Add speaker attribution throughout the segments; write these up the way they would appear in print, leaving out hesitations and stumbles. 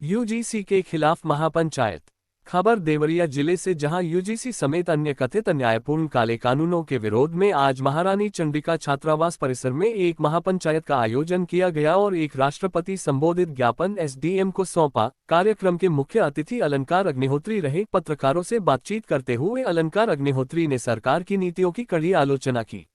Speaker 1: UGC के खिलाफ महापंचायत। खबर देवरिया जिले से, जहां यूजीसी समेत अन्य कथित अन्यायपूर्ण काले कानूनों के विरोध में आज महारानी चंडिका छात्रावास परिसर में एक महापंचायत का आयोजन किया गया और एक राष्ट्रपति संबोधित ज्ञापन एसडीएम को सौंपा। कार्यक्रम के मुख्य अतिथि अलंकार अग्निहोत्री रहे। पत्रकारों से बातचीत करते हुए अलंकार अग्निहोत्री ने सरकार की नीतियों की कड़ी आलोचना की।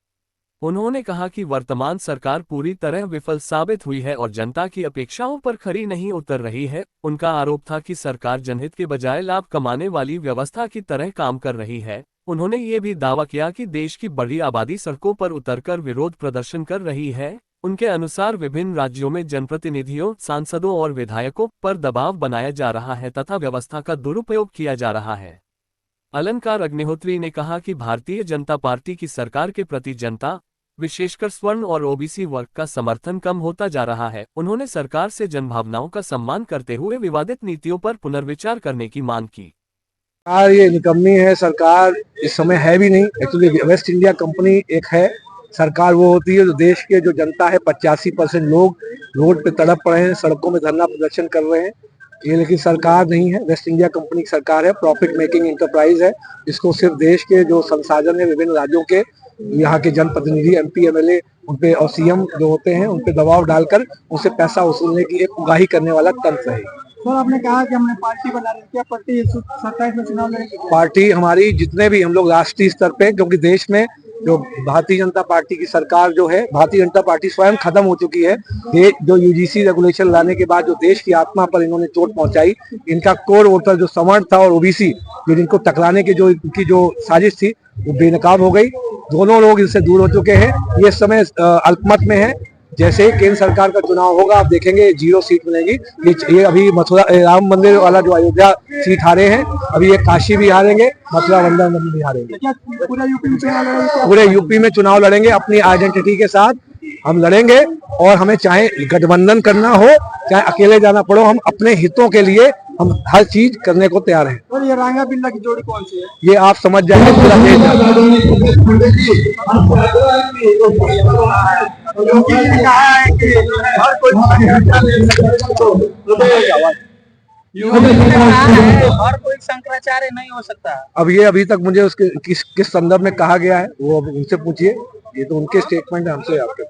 Speaker 1: उन्होंने कहा कि वर्तमान सरकार पूरी तरह विफल साबित हुई है और जनता की अपेक्षाओं पर खरी नहीं उतर रही है। उनका आरोप था कि सरकार जनहित के बजाय लाभ कमाने वाली व्यवस्था की तरह काम कर रही है। उन्होंने ये भी दावा किया कि देश की बड़ी आबादी सड़कों पर उतरकर विरोध प्रदर्शन कर रही है। उनके अनुसार विभिन्न राज्यों में जनप्रतिनिधियों, सांसदों और विधायकों पर दबाव बनाया जा रहा है तथा व्यवस्था का दुरुपयोग किया जा रहा है। अलंकार अग्निहोत्री ने कहा कि भारतीय जनता पार्टी की सरकार के प्रति जनता, विशेषकर स्वर्ण और ओबीसी वर्ग का समर्थन कम होता जा रहा है। उन्होंने सरकार से जनभावनाओं का सम्मान करते हुए विवादित नीतियों पर पुनर्विचार करने की मांग की।
Speaker 2: ये निकम्मी है सरकार, इस समय है भी नहीं। एक्चुअली वेस्ट इंडिया कंपनी एक है सरकार, वो होती है जो देश के जो जनता है 85% लोग रोड पे तड़प पड़े हैं, सड़कों में धरना प्रदर्शन कर रहे हैं। ये लेकिन सरकार नहीं है, वेस्ट इंडिया कंपनी की सरकार है, प्रॉफिट मेकिंग एंटरप्राइज है। इसको सिर्फ देश के जो संसाधन है विभिन्न राज्यों के, यहाँ के जनप्रतिनिधि, एमपी, एमएलए, उनपे और सीएम जो होते हैं उनपे दबाव डालकर उनसे पैसा वसूलने की एक उगाही करने वाला तंत्र है।
Speaker 3: सर, आपने कहा कि हमने पार्टी बना रही है, क्या पार्टी 27 में चुनाव लड़ेगी?
Speaker 2: पार्टी हमारी जितने भी हम लोग राष्ट्रीय स्तर पे, क्योंकि देश में जो भारतीय जनता पार्टी की सरकार जो है, भारतीय जनता पार्टी स्वयं खत्म हो चुकी है। ये जो यूजीसी रेगुलेशन लाने के बाद जो देश की आत्मा पर इन्होंने चोट पहुंचाई, इनका कोर वोटर जो सवर्ण था और ओबीसी जो इनको टकराने की जो इनकी जो साजिश थी वो बेनकाब हो गई। दोनों लोग इनसे दूर हो चुके हैं। ये समय अल्पमत में है। जैसे ही केंद्र सरकार का चुनाव होगा आप देखेंगे 0 सीट मिलेगी। ये अभी मथुरा राम मंदिर वाला जो अयोध्या सीट हारे हैं, अभी ये काशी भी हारेंगे, मथुरा वृंदावन भी हारेंगे। पूरे यूपी में चुनाव लड़ेंगे अपनी आइडेंटिटी के साथ हम लड़ेंगे। और हमें चाहे गठबंधन करना हो, चाहे अकेले जाना पड़ो, हम अपने हितों के लिए हम हर चीज करने को तैयार हैं।
Speaker 3: और ये रांगा बिल्ला की जोड़ी कौन सी है?
Speaker 2: ये आप समझ जाएंगे, पूरा देश
Speaker 3: हर कोई शंकराचार्य नहीं हो सकता।
Speaker 2: अब ये अभी तक मुझे उसके किस संदर्भ में कहा गया है वो अब उनसे पूछिए। ये तो उनके स्टेटमेंट है, हमसे आपके